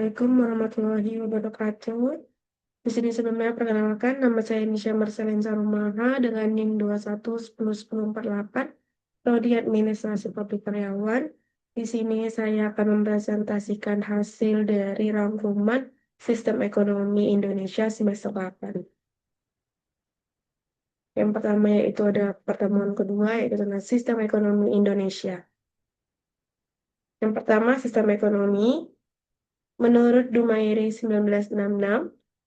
Assalamualaikum warahmatullahi wabarakatuh. Di sini sebelumnya perkenalkan, nama saya Nisha Marcelinsa Rumaha dengan NIM 21101048, Prodi Administrasi Publik Karyawan. Di sini saya akan mempresentasikan hasil dari rangkuman Sistem Ekonomi Indonesia semester 8. Yang pertama yaitu ada pertemuan kedua yaitu tentang Sistem Ekonomi Indonesia. Yang pertama, Sistem Ekonomi. Menurut Dumairi 1966,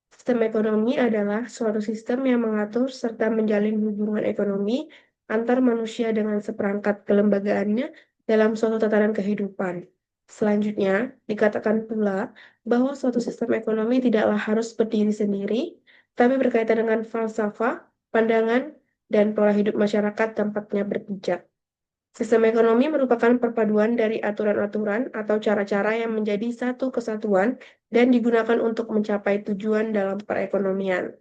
sistem ekonomi adalah suatu sistem yang mengatur serta menjalin hubungan ekonomi antar manusia dengan seperangkat kelembagaannya dalam suatu tatanan kehidupan. Selanjutnya, dikatakan pula bahwa suatu sistem ekonomi tidaklah harus berdiri sendiri, tapi berkaitan dengan falsafah, pandangan, dan pola hidup masyarakat tempatnya berpijak. Sistem ekonomi merupakan perpaduan dari aturan-aturan atau cara-cara yang menjadi satu kesatuan dan digunakan untuk mencapai tujuan dalam perekonomian.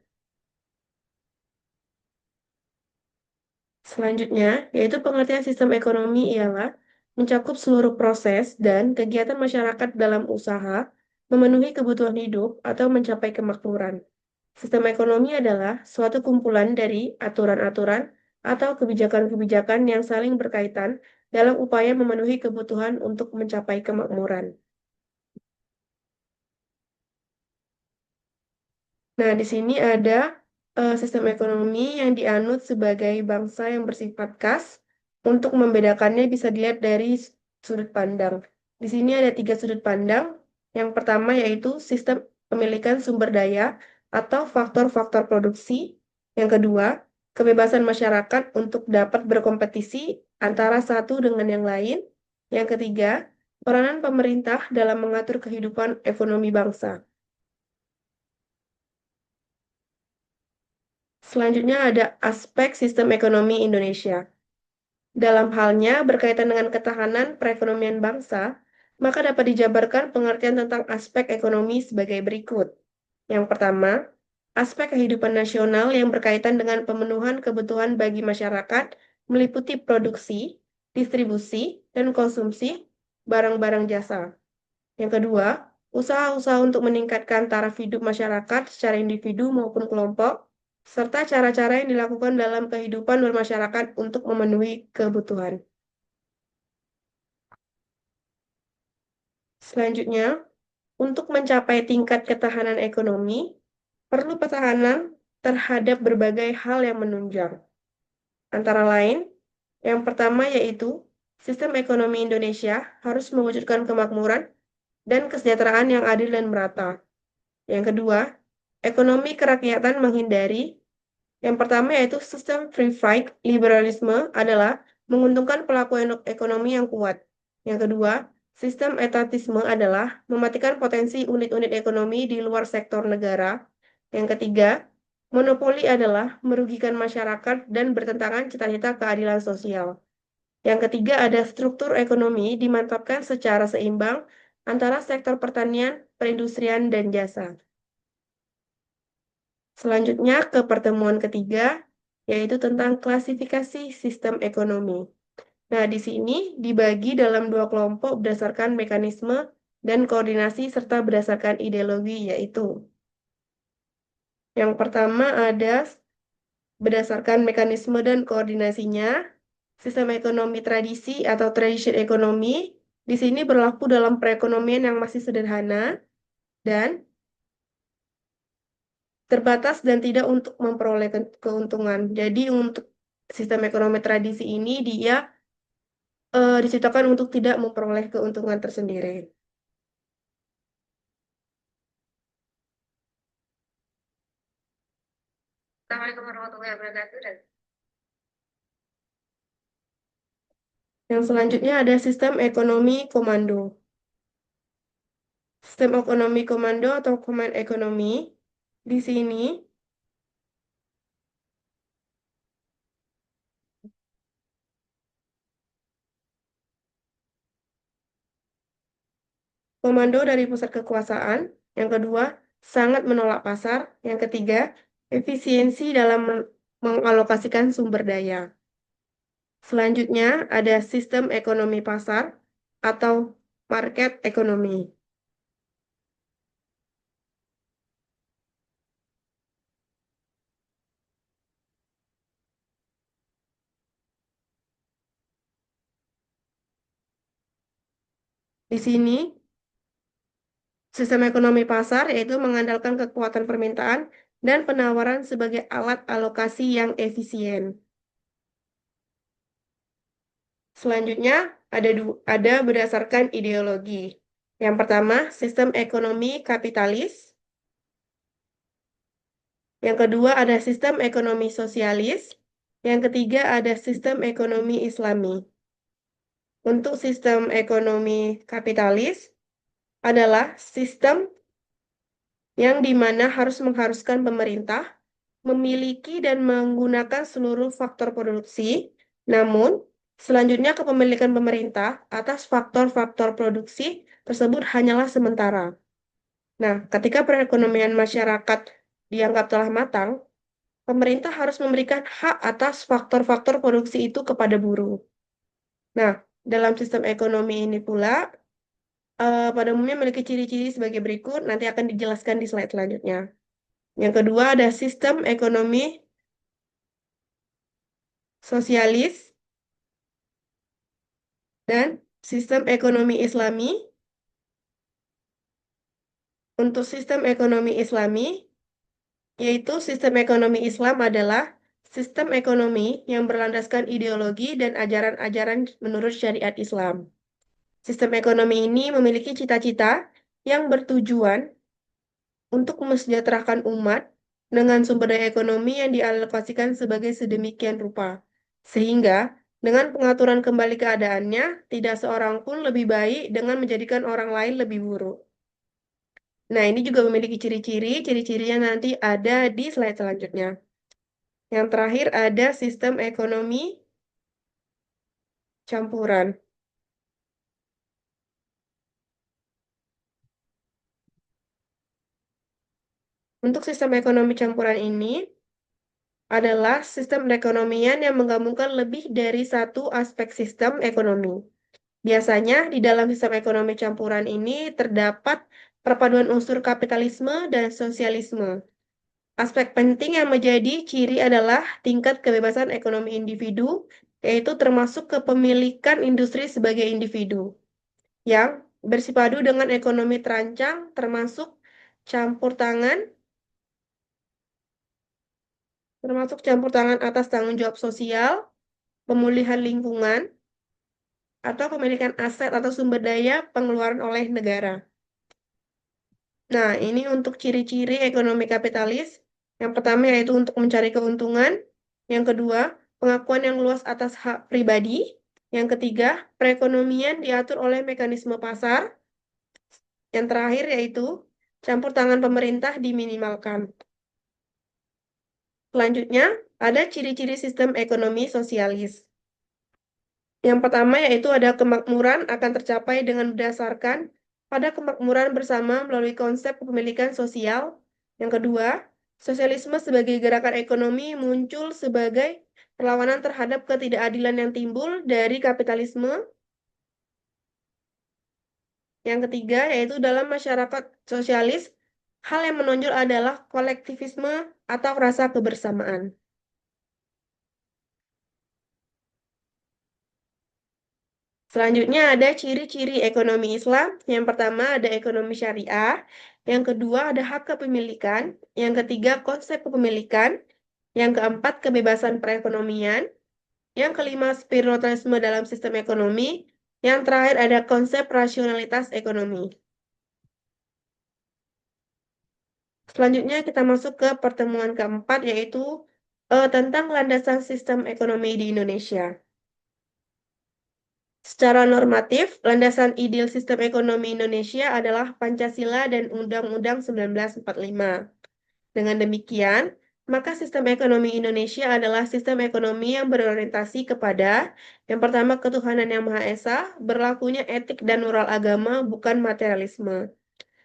Selanjutnya, yaitu pengertian sistem ekonomi ialah mencakup seluruh proses dan kegiatan masyarakat dalam usaha, memenuhi kebutuhan hidup, atau mencapai kemakmuran. Sistem ekonomi adalah suatu kumpulan dari aturan-aturan atau kebijakan-kebijakan yang saling berkaitan dalam upaya memenuhi kebutuhan untuk mencapai kemakmuran. Nah, di sini ada sistem ekonomi yang dianut sebagai bangsa yang bersifat khas. Untuk membedakannya bisa dilihat dari sudut pandang. Di sini ada 3 sudut pandang. Yang pertama yaitu sistem pemilikan sumber daya atau faktor-faktor produksi. Yang kedua, kebebasan masyarakat untuk dapat berkompetisi antara satu dengan yang lain. Yang ketiga, peranan pemerintah dalam mengatur kehidupan ekonomi bangsa. Selanjutnya ada aspek sistem ekonomi Indonesia. Dalam halnya berkaitan dengan ketahanan perekonomian bangsa, maka dapat dijabarkan pengertian tentang aspek ekonomi sebagai berikut. Yang pertama, aspek kehidupan nasional yang berkaitan dengan pemenuhan kebutuhan bagi masyarakat meliputi produksi, distribusi, dan konsumsi barang-barang jasa. Yang kedua, usaha-usaha untuk meningkatkan taraf hidup masyarakat secara individu maupun kelompok, serta cara-cara yang dilakukan dalam kehidupan bermasyarakat untuk memenuhi kebutuhan. Selanjutnya, untuk mencapai tingkat ketahanan ekonomi, perlu pertahanan terhadap berbagai hal yang menunjang. Antara lain, yang pertama yaitu sistem ekonomi Indonesia harus mewujudkan kemakmuran dan kesejahteraan yang adil dan merata. Yang kedua, ekonomi kerakyatan menghindari. Yang pertama yaitu sistem free fight liberalisme adalah menguntungkan pelaku ekonomi yang kuat. Yang kedua, sistem etatisme adalah mematikan potensi unit-unit ekonomi di luar sektor negara. Yang ketiga, monopoli adalah merugikan masyarakat dan bertentangan cita-cita keadilan sosial. Yang ketiga ada struktur ekonomi dimantapkan secara seimbang antara sektor pertanian, perindustrian, dan jasa. Selanjutnya ke pertemuan ketiga, yaitu tentang klasifikasi sistem ekonomi. Nah, di sini dibagi dalam 2 kelompok berdasarkan mekanisme dan koordinasi serta berdasarkan ideologi, yaitu yang pertama ada berdasarkan mekanisme dan koordinasinya, sistem ekonomi tradisi atau tradition ekonomi di sini berlaku dalam perekonomian yang masih sederhana dan terbatas dan tidak untuk memperoleh keuntungan. Jadi untuk sistem ekonomi tradisi ini dia diciptakan untuk tidak memperoleh keuntungan tersendiri. Assalamualaikum warahmatullahi wabarakatuh. Yang selanjutnya ada sistem ekonomi komando. Sistem ekonomi komando atau command ekonomi di sini komando dari pusat kekuasaan. Yang kedua, sangat menolak pasar. Yang ketiga, efisiensi dalam mengalokasikan sumber daya. Selanjutnya ada sistem ekonomi pasar atau market ekonomi. Di sini, sistem ekonomi pasar yaitu mengandalkan kekuatan permintaan dan penawaran sebagai alat alokasi yang efisien. Selanjutnya, ada berdasarkan ideologi. Yang pertama, sistem ekonomi kapitalis. Yang kedua, ada sistem ekonomi sosialis. Yang ketiga, ada sistem ekonomi Islami. Untuk sistem ekonomi kapitalis adalah sistem yang dimana mengharuskan pemerintah memiliki dan menggunakan seluruh faktor produksi, namun selanjutnya kepemilikan pemerintah atas faktor-faktor produksi tersebut hanyalah sementara. Nah, ketika perekonomian masyarakat dianggap telah matang, pemerintah harus memberikan hak atas faktor-faktor produksi itu kepada buruh. Nah, dalam sistem ekonomi ini pula, pada umumnya memiliki ciri-ciri sebagai berikut, nanti akan dijelaskan di slide selanjutnya. Yang kedua ada sistem ekonomi sosialis dan sistem ekonomi Islami. Untuk sistem ekonomi Islami, yaitu sistem ekonomi Islam adalah sistem ekonomi yang berlandaskan ideologi dan ajaran-ajaran menurut syariat Islam. Sistem ekonomi ini memiliki cita-cita yang bertujuan untuk mesejahterakan umat dengan sumber daya ekonomi yang dialokasikan sebagai sedemikian rupa. Sehingga dengan pengaturan kembali keadaannya, tidak seorang pun lebih baik dengan menjadikan orang lain lebih buruk. Nah, ini juga memiliki ciri-cirinya nanti ada di slide selanjutnya. Yang terakhir ada sistem ekonomi campuran. Untuk sistem ekonomi campuran ini adalah sistem perekonomian yang menggabungkan lebih dari satu aspek sistem ekonomi. Biasanya di dalam sistem ekonomi campuran ini terdapat perpaduan unsur kapitalisme dan sosialisme. Aspek penting yang menjadi ciri adalah tingkat kebebasan ekonomi individu, yaitu termasuk kepemilikan industri sebagai individu, yang bersipadu dengan ekonomi terancang, termasuk campur tangan, atas tanggung jawab sosial, pemulihan lingkungan, atau pemilikan aset atau sumber daya pengeluaran oleh negara. Nah, ini untuk ciri-ciri ekonomi kapitalis. Yang pertama yaitu untuk mencari keuntungan. Yang kedua, pengakuan yang luas atas hak pribadi. Yang ketiga, perekonomian diatur oleh mekanisme pasar. Yang terakhir yaitu campur tangan pemerintah diminimalkan. Selanjutnya, ada ciri-ciri sistem ekonomi sosialis. Yang pertama yaitu ada kemakmuran akan tercapai dengan berdasarkan pada kemakmuran bersama melalui konsep kepemilikan sosial. Yang kedua, sosialisme sebagai gerakan ekonomi muncul sebagai perlawanan terhadap ketidakadilan yang timbul dari kapitalisme. Yang ketiga, yaitu dalam masyarakat sosialis, hal yang menonjol adalah kolektivisme atau rasa kebersamaan. Selanjutnya ada ciri-ciri ekonomi Islam. Yang pertama ada ekonomi syariah, yang kedua ada hak kepemilikan, yang ketiga konsep kepemilikan, yang keempat kebebasan perekonomian, yang kelima spiritualisme dalam sistem ekonomi, yang terakhir ada konsep rasionalitas ekonomi. Selanjutnya kita masuk ke pertemuan keempat yaitu tentang landasan sistem ekonomi di Indonesia. Secara normatif, landasan ideal sistem ekonomi Indonesia adalah Pancasila dan Undang-Undang 1945. Dengan demikian, maka sistem ekonomi Indonesia adalah sistem ekonomi yang berorientasi kepada yang pertama ketuhanan yang Maha Esa, berlakunya etik dan moral agama, bukan materialisme.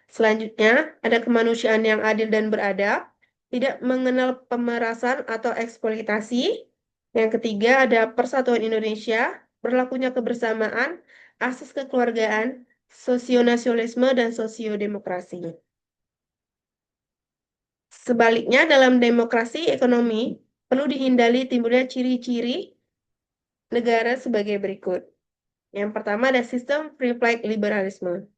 Selanjutnya, ada kemanusiaan yang adil dan beradab, tidak mengenal pemerasan atau eksploitasi. Yang ketiga, ada persatuan Indonesia, berlakunya kebersamaan, asas kekeluargaan, sosionasionalisme, dan sosiodemokrasi. Sebaliknya, dalam demokrasi ekonomi, perlu dihindari timbulnya ciri-ciri negara sebagai berikut. Yang pertama ada sistem free flight liberalisme,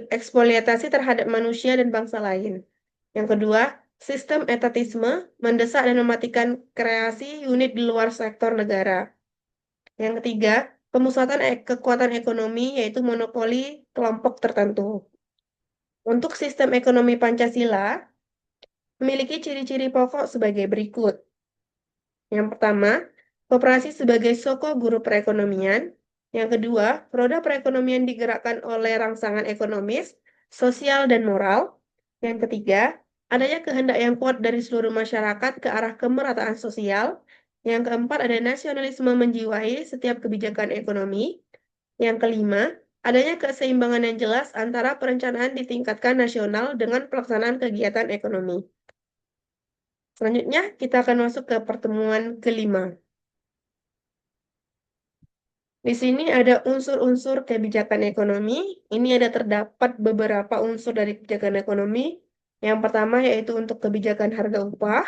eksploitasi terhadap manusia dan bangsa lain. Yang kedua, sistem etatisme, mendesak dan mematikan kreasi unit di luar sektor negara. Yang ketiga, pemusatan kekuatan ekonomi, yaitu monopoli kelompok tertentu. Untuk sistem ekonomi Pancasila, memiliki ciri-ciri pokok sebagai berikut. Yang pertama, koperasi sebagai soko guru perekonomian. Yang kedua, roda perekonomian digerakkan oleh rangsangan ekonomis, sosial, dan moral. Yang ketiga, adanya kehendak yang kuat dari seluruh masyarakat ke arah kemerataan sosial. Yang keempat, ada nasionalisme menjiwai setiap kebijakan ekonomi. Yang kelima, adanya keseimbangan yang jelas antara perencanaan ditingkatkan nasional dengan pelaksanaan kegiatan ekonomi. Selanjutnya, kita akan masuk ke pertemuan kelima. Di sini ada unsur-unsur kebijakan ekonomi. Ini ada terdapat beberapa unsur dari kebijakan ekonomi. Yang pertama yaitu untuk kebijakan harga upah.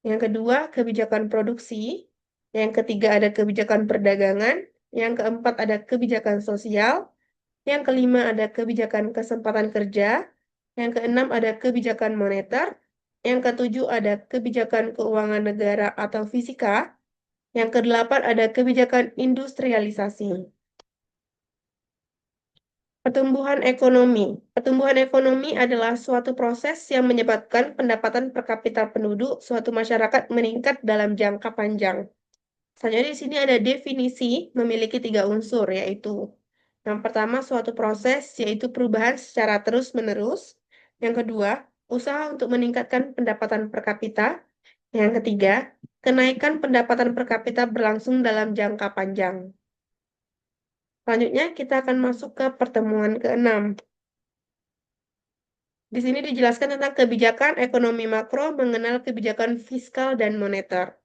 Yang kedua, kebijakan produksi. Yang ketiga ada kebijakan perdagangan. Yang keempat ada kebijakan sosial. Yang kelima ada kebijakan kesempatan kerja. Yang keenam ada kebijakan moneter. Yang ketujuh ada kebijakan keuangan negara atau fisika. Yang kedelapan ada kebijakan industrialisasi. Pertumbuhan ekonomi. Pertumbuhan ekonomi adalah suatu proses yang menyebabkan pendapatan per kapita penduduk suatu masyarakat meningkat dalam jangka panjang. Selanjutnya di sini ada definisi memiliki 3 unsur, yaitu yang pertama suatu proses, yaitu perubahan secara terus-menerus. Yang kedua, usaha untuk meningkatkan pendapatan per kapita. Yang ketiga, kenaikan pendapatan per kapita berlangsung dalam jangka panjang. Selanjutnya kita akan masuk ke pertemuan ke-6. Di sini dijelaskan tentang kebijakan ekonomi makro mengenal kebijakan fiskal dan moneter.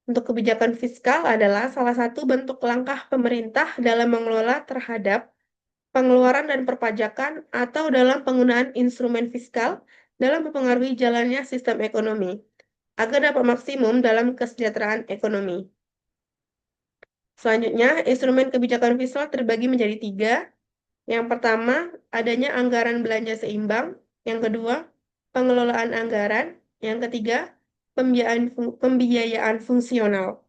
Untuk kebijakan fiskal adalah salah satu bentuk langkah pemerintah dalam mengelola terhadap pengeluaran dan perpajakan atau dalam penggunaan instrumen fiskal dalam mempengaruhi jalannya sistem ekonomi agar dapat maksimum dalam kesejahteraan ekonomi. Selanjutnya, instrumen kebijakan fiskal terbagi menjadi 3. Yang pertama, adanya anggaran belanja seimbang. Yang kedua, pengelolaan anggaran. Yang ketiga, pembiayaan fungsional.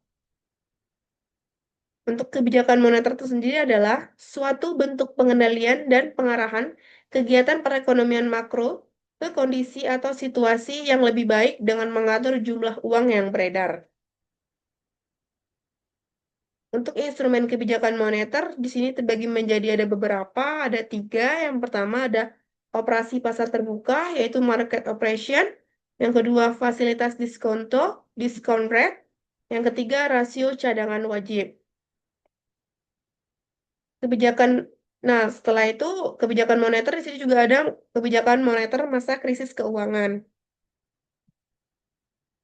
Untuk kebijakan moneter itu sendiri adalah suatu bentuk pengendalian dan pengarahan kegiatan perekonomian makro ke kondisi atau situasi yang lebih baik dengan mengatur jumlah uang yang beredar. Untuk instrumen kebijakan moneter, di sini terbagi menjadi ada beberapa, ada 3. Yang pertama ada operasi pasar terbuka, yaitu market operation. Yang kedua, fasilitas diskonto, discount rate. Yang ketiga, rasio cadangan wajib. Kebijakan, nah setelah itu kebijakan moneter di sini juga ada kebijakan moneter masa krisis keuangan.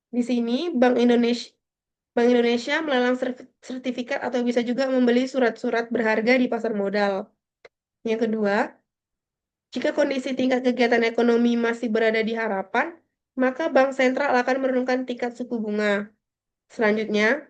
Di sini Bank Indonesia melelang sertifikat atau bisa juga membeli surat-surat berharga di pasar modal. Yang kedua, jika kondisi tingkat kegiatan ekonomi masih berada di harapan, maka bank sentral akan menurunkan tingkat suku bunga. Selanjutnya,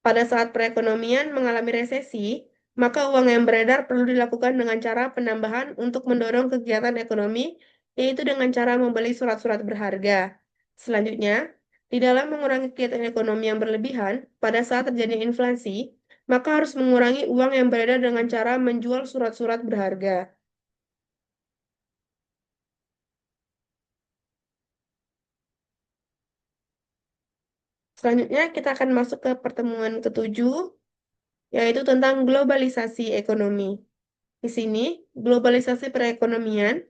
pada saat perekonomian mengalami resesi, maka uang yang beredar perlu dilakukan dengan cara penambahan untuk mendorong kegiatan ekonomi, yaitu dengan cara membeli surat-surat berharga. Selanjutnya, di dalam mengurangi kegiatan ekonomi yang berlebihan, pada saat terjadi inflasi, maka harus mengurangi uang yang beredar dengan cara menjual surat-surat berharga. Selanjutnya, kita akan masuk ke pertemuan ke-7, yaitu tentang globalisasi ekonomi. Di sini, globalisasi perekonomian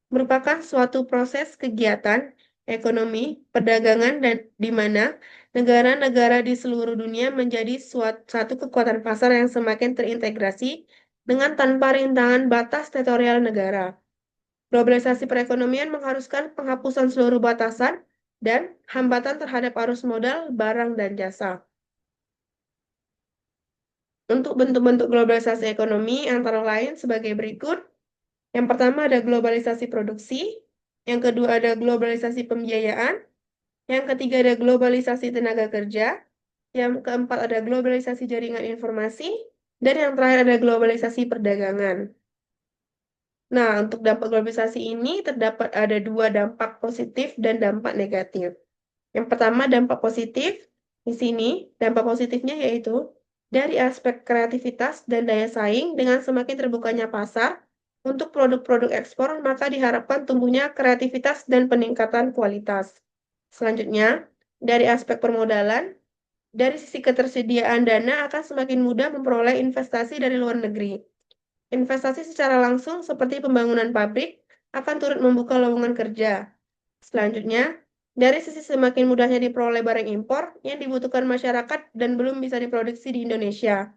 merupakan suatu proses kegiatan ekonomi, perdagangan, dan di mana negara-negara di seluruh dunia menjadi satu kekuatan pasar yang semakin terintegrasi dengan tanpa rintangan batas teritorial negara. Globalisasi perekonomian mengharuskan penghapusan seluruh batasan dan hambatan terhadap arus modal, barang, dan jasa. Untuk bentuk-bentuk globalisasi ekonomi antara lain sebagai berikut. Yang pertama ada globalisasi produksi, yang kedua ada globalisasi pembiayaan, yang ketiga ada globalisasi tenaga kerja, yang keempat ada globalisasi jaringan informasi, Dan yang terakhir ada globalisasi perdagangan. Nah, untuk dampak globalisasi ini terdapat ada dua dampak positif dan dampak negatif. Yang pertama, dampak positif. Di sini, dampak positifnya yaitu dari aspek kreativitas dan daya saing dengan semakin terbukanya pasar untuk produk-produk ekspor, maka diharapkan tumbuhnya kreativitas dan peningkatan kualitas. Selanjutnya, dari aspek permodalan, dari sisi ketersediaan dana akan semakin mudah memperoleh investasi dari luar negeri. Investasi secara langsung seperti pembangunan pabrik akan turut membuka lowongan kerja. Selanjutnya, dari sisi semakin mudahnya diperoleh barang impor yang dibutuhkan masyarakat dan belum bisa diproduksi di Indonesia.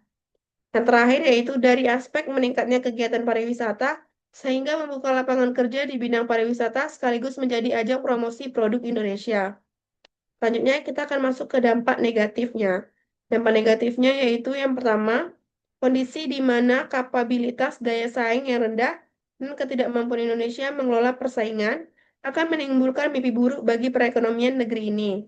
Yang terakhir yaitu dari aspek meningkatnya kegiatan pariwisata sehingga membuka lapangan kerja di bidang pariwisata sekaligus menjadi ajang promosi produk Indonesia. Selanjutnya kita akan masuk ke dampak negatifnya. Dampak negatifnya yaitu yang pertama, kondisi di mana kapabilitas daya saing yang rendah dan ketidakmampuan Indonesia mengelola persaingan akan menimbulkan mimpi buruk bagi perekonomian negeri ini.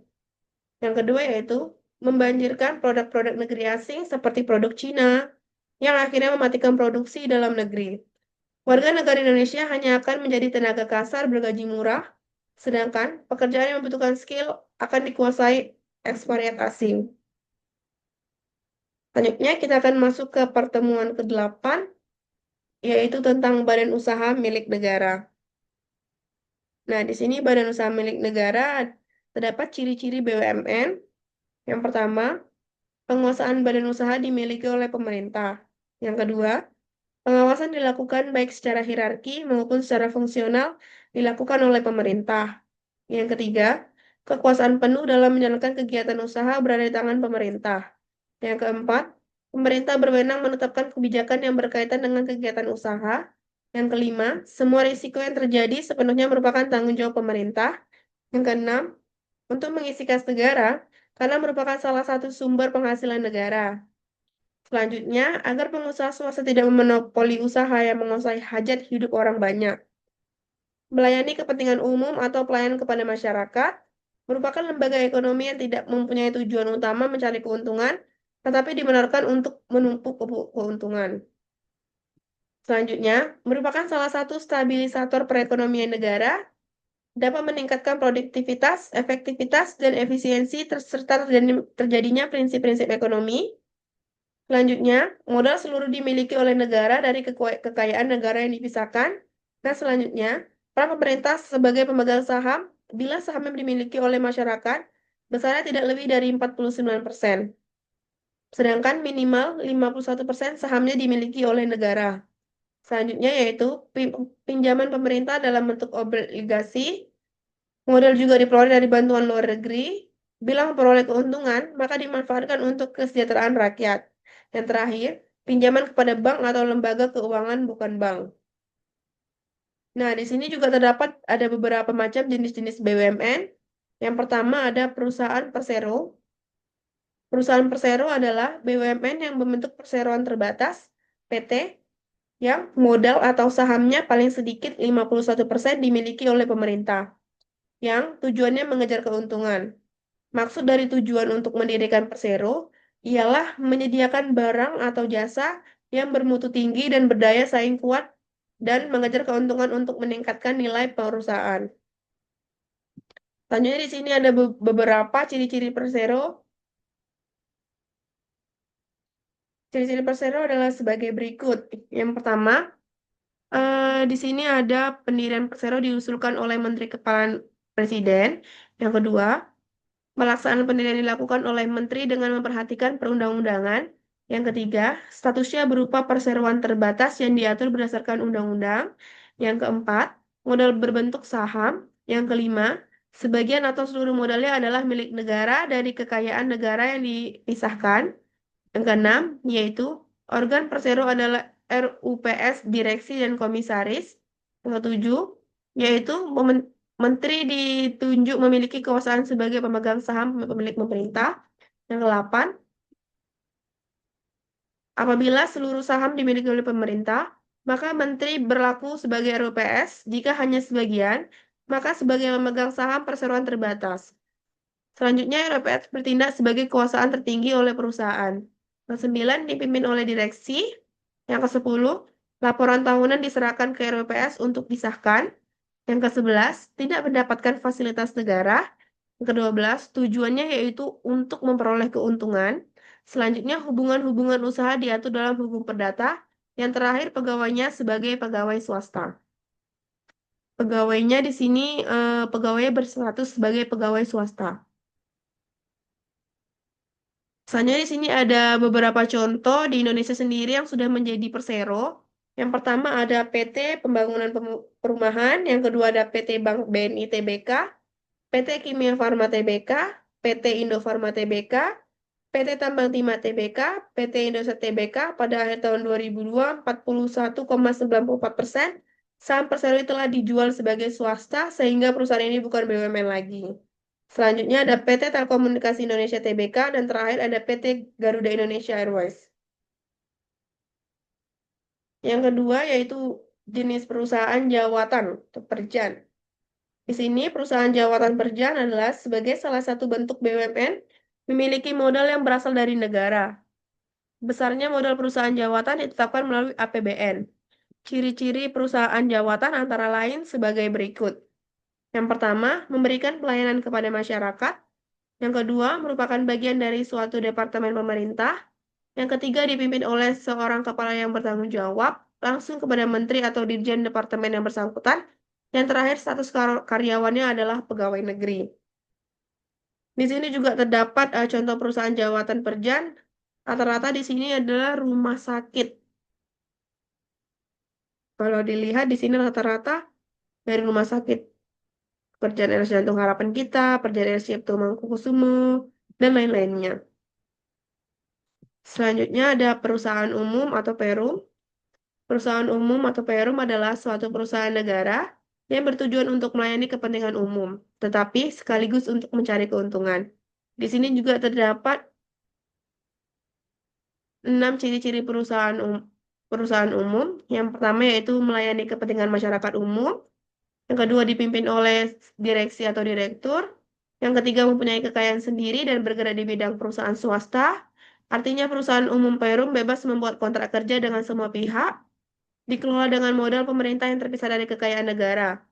Yang kedua yaitu membanjirkan produk-produk negeri asing seperti produk Cina yang akhirnya mematikan produksi dalam negeri. Warga negara Indonesia hanya akan menjadi tenaga kasar bergaji murah, sedangkan pekerjaan yang membutuhkan skill akan dikuasai ekspatriat asing. Selanjutnya kita akan masuk ke pertemuan ke-8, yaitu tentang badan usaha milik negara. Nah, di sini badan usaha milik negara terdapat ciri-ciri BUMN. Yang pertama, penguasaan badan usaha dimiliki oleh pemerintah. Yang kedua, pengawasan dilakukan baik secara hierarki maupun secara fungsional dilakukan oleh pemerintah. Yang ketiga, kekuasaan penuh dalam menjalankan kegiatan usaha berada di tangan pemerintah. Yang keempat, pemerintah berwenang menetapkan kebijakan yang berkaitan dengan kegiatan usaha. Yang kelima, semua risiko yang terjadi sepenuhnya merupakan tanggung jawab pemerintah. Yang keenam, untuk mengisi kas negara, karena merupakan salah satu sumber penghasilan negara. Selanjutnya, agar pengusaha swasta tidak memonopoli usaha yang menguasai hajat hidup orang banyak. Melayani kepentingan umum atau pelayanan kepada masyarakat merupakan lembaga ekonomi yang tidak mempunyai tujuan utama mencari keuntungan, tetapi dibenarkan untuk menumpuk keuntungan. Selanjutnya, merupakan salah satu stabilisator perekonomian negara, dapat meningkatkan produktivitas, efektivitas, dan efisiensi serta terjadinya prinsip-prinsip ekonomi. Selanjutnya, modal seluruh dimiliki oleh negara dari kekayaan negara yang dipisahkan. Nah, selanjutnya, peran pemerintah sebagai pemegang saham, bila saham yang dimiliki oleh masyarakat, besarnya tidak lebih dari 49%. Sedangkan minimal 51% sahamnya dimiliki oleh negara. Selanjutnya yaitu pinjaman pemerintah dalam bentuk obligasi. Modal juga diperoleh dari bantuan luar negeri. Bila memperoleh keuntungan, maka dimanfaatkan untuk kesejahteraan rakyat. Yang terakhir, pinjaman kepada bank atau lembaga keuangan bukan bank. Nah, di sini juga terdapat ada beberapa macam jenis-jenis BUMN. Yang pertama ada perusahaan persero. Perusahaan persero adalah BUMN yang membentuk perseroan terbatas, PT, yang modal atau sahamnya paling sedikit 51% dimiliki oleh pemerintah, yang tujuannya mengejar keuntungan. Maksud dari tujuan untuk mendirikan persero ialah menyediakan barang atau jasa yang bermutu tinggi dan berdaya saing kuat dan mengejar keuntungan untuk meningkatkan nilai perusahaan. Selanjutnya di sini ada beberapa ciri-ciri persero. Ciri-ciri persero adalah sebagai berikut. Yang pertama, di sini ada pendirian persero diusulkan oleh Menteri Kepala Presiden. Yang kedua, pelaksanaan pendirian dilakukan oleh menteri dengan memperhatikan perundang-undangan. Yang ketiga, statusnya berupa perseroan terbatas yang diatur berdasarkan undang-undang. Yang keempat, modal berbentuk saham. Yang kelima, sebagian atau seluruh modalnya adalah milik negara dari kekayaan negara yang dipisahkan. Yang keenam, yaitu organ persero adalah RUPS, direksi dan komisaris. Yang ketujuh, yaitu menteri ditunjuk memiliki kekuasaan sebagai pemegang saham pemilik pemerintah. Yang ke-8, apabila seluruh saham dimiliki oleh pemerintah, maka menteri berlaku sebagai RUPS. Jika hanya sebagian, maka sebagai pemegang saham perseroan terbatas. Selanjutnya, RUPS bertindak sebagai kekuasaan tertinggi oleh perusahaan. Ke-9 dipimpin oleh direksi. Yang ke-10, laporan tahunan diserahkan ke RWPS untuk disahkan. Yang ke-11, tidak mendapatkan fasilitas negara. Yang ke-12, tujuannya yaitu untuk memperoleh keuntungan. Selanjutnya, hubungan-hubungan usaha diatur dalam hukum perdata. Yang terakhir, pegawainya sebagai pegawai swasta. Pegawainya di sini pegawainya berstatus sebagai pegawai swasta. Misalnya di sini ada beberapa contoh di Indonesia sendiri yang sudah menjadi persero. Yang pertama ada PT Pembangunan Perumahan, yang kedua ada PT Bank BNI Tbk, PT Kimia Farma Tbk, PT Indofarma Tbk, PT Tambang Timah Tbk, PT Indosat Tbk. Pada akhir tahun 2002, 41,94% saham persero telah dijual sebagai swasta sehingga perusahaan ini bukan BUMN lagi. Selanjutnya ada PT Telekomunikasi Indonesia Tbk dan terakhir ada PT Garuda Indonesia Airways. Yang kedua yaitu jenis perusahaan jawatan atau perjan. Di sini perusahaan jawatan perjan adalah sebagai salah satu bentuk BUMN memiliki modal yang berasal dari negara. Besarnya modal perusahaan jawatan ditetapkan melalui APBN. Ciri-ciri perusahaan jawatan antara lain sebagai berikut. Yang pertama, memberikan pelayanan kepada masyarakat. Yang kedua, merupakan bagian dari suatu departemen pemerintah. Yang ketiga, dipimpin oleh seorang kepala yang bertanggung jawab langsung kepada menteri atau dirjen departemen yang bersangkutan. Yang terakhir, status karyawannya adalah pegawai negeri. Di sini juga terdapat contoh perusahaan jawatan perjan. Rata-rata di sini adalah rumah sakit. Kalau dilihat di sini rata-rata dari rumah sakit. Perjan RS Jantung Harapan Kita, Perjan RS Cipto Mangkukusumo, dan lain-lainnya. Selanjutnya ada perusahaan umum atau Perum. Perusahaan umum atau Perum adalah suatu perusahaan negara yang bertujuan untuk melayani kepentingan umum, tetapi sekaligus untuk mencari keuntungan. Di sini juga terdapat 6 ciri-ciri perusahaan umum. Yang pertama yaitu melayani kepentingan masyarakat umum. Yang kedua dipimpin oleh direksi atau direktur. Yang ketiga mempunyai kekayaan sendiri dan bergerak di bidang perusahaan swasta. Artinya perusahaan umum Perum bebas membuat kontrak kerja dengan semua pihak, dikelola dengan modal pemerintah yang terpisah dari kekayaan negara.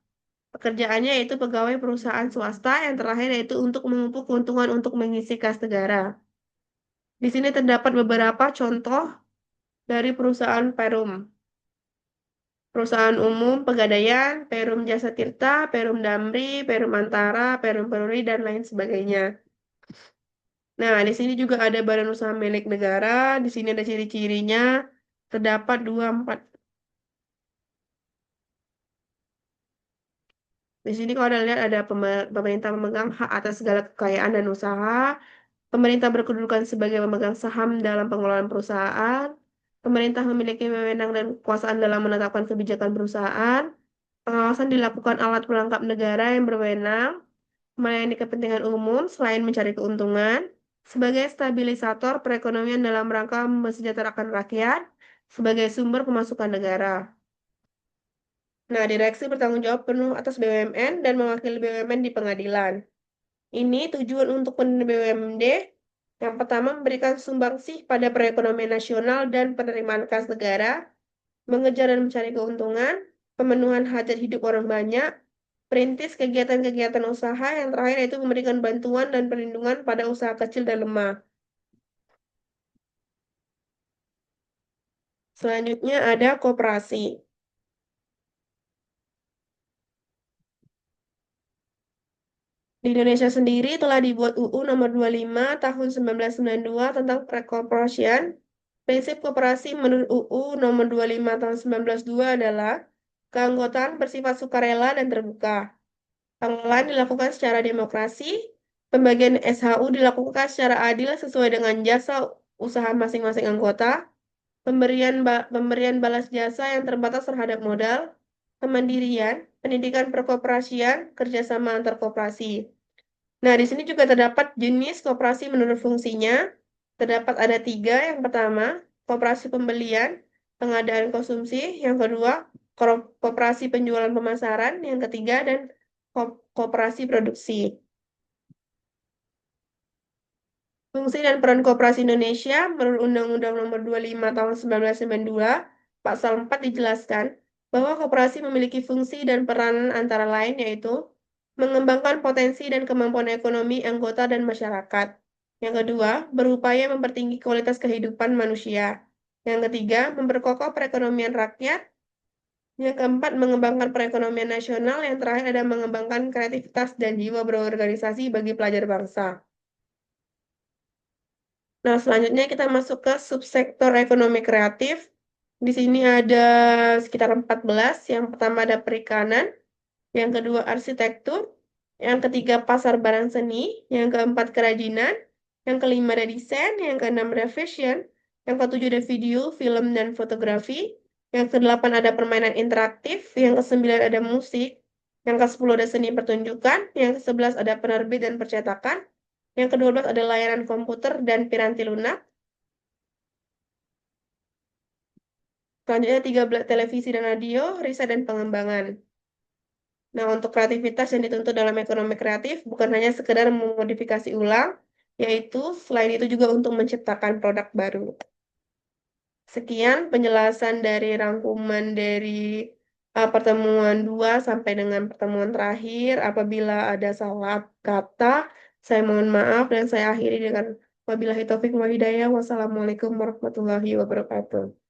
Pekerjaannya yaitu pegawai perusahaan swasta, yang terakhir yaitu untuk memupuk keuntungan untuk mengisi kas negara. Di sini terdapat beberapa contoh dari perusahaan Perum. Perusahaan umum Pegadaian, Perum Jasa Tirta, Perum Damri, Perum Antara, Perum Peruri, dan lain sebagainya. Nah, di sini juga ada badan usaha milik negara. Di sini ada ciri-cirinya. Terdapat 24. Di sini kalau Anda lihat ada pemerintah memegang hak atas segala kekayaan dan usaha. Pemerintah berkedudukan sebagai pemegang saham dalam pengelolaan perusahaan. Pemerintah memiliki wewenang dan kekuasaan dalam menetapkan kebijakan perusahaan. Pengawasan dilakukan alat pelengkap negara yang berwenang melayani kepentingan umum selain mencari keuntungan, sebagai stabilisator perekonomian dalam rangka mesejahterakan rakyat, sebagai sumber pemasukan negara. Nah, direksi bertanggung jawab penuh atas BUMN dan mewakili BUMN di pengadilan. Ini tujuan untuk BUMD. Yang pertama, memberikan sumbangsih pada perekonomian nasional dan penerimaan kas negara, mengejar dan mencari keuntungan, pemenuhan hajat hidup orang banyak, perintis kegiatan-kegiatan usaha, yang terakhir yaitu memberikan bantuan dan perlindungan pada usaha kecil dan lemah. Selanjutnya ada koperasi. Di Indonesia sendiri telah dibuat UU nomor 25 tahun 1992 tentang perkoperasian. Prinsip koperasi menurut UU nomor 25 tahun 1992 adalah keanggotaan bersifat sukarela dan terbuka. Pengelolaan dilakukan secara demokrasi, pembagian SHU dilakukan secara adil sesuai dengan jasa usaha masing-masing anggota, pemberian balas jasa yang terbatas terhadap modal, kemandirian, pendidikan perkoperasian, kerjasama antar koperasi. Nah, di sini juga terdapat jenis koperasi menurut fungsinya. Terdapat ada 3. Yang pertama, koperasi pembelian, pengadaan konsumsi. Yang kedua, koperasi penjualan pemasaran. Yang ketiga, dan koperasi produksi. Fungsi dan peran Koperasi Indonesia menurut Undang-Undang Nomor 25 Tahun 1992, Pasal 4 dijelaskan bahwa koperasi memiliki fungsi dan peran antara lain yaitu mengembangkan potensi dan kemampuan ekonomi anggota dan masyarakat. Yang kedua, berupaya mempertinggi kualitas kehidupan manusia. Yang ketiga, memperkokoh perekonomian rakyat. Yang keempat, mengembangkan perekonomian nasional. Yang terakhir ada mengembangkan kreativitas dan jiwa berorganisasi bagi pelajar bangsa. Nah, selanjutnya kita masuk ke subsektor ekonomi kreatif. Di sini ada sekitar 14. Yang pertama ada perikanan, yang kedua arsitektur, yang ketiga pasar barang seni, yang keempat kerajinan, yang kelima ada desain, yang keenam ada fashion, yang ketujuh ada video, film, dan fotografi, yang kedelapan ada permainan interaktif, yang kesembilan ada musik, yang kesepuluh ada seni pertunjukan, yang kesebelas ada penerbit dan percetakan, yang kedua belas ada layanan komputer dan piranti lunak, selanjutnya 13 televisi dan radio, riset dan pengembangan. Nah, untuk kreativitas yang dituntut dalam ekonomi kreatif bukan hanya sekedar memodifikasi ulang, yaitu selain itu juga untuk menciptakan produk baru. Sekian penjelasan dari rangkuman dari pertemuan 2 sampai dengan pertemuan terakhir. Apabila ada salah kata, saya mohon maaf dan saya akhiri dengan wabillahi taufik wal hidayah. Wassalamualaikum warahmatullahi wabarakatuh.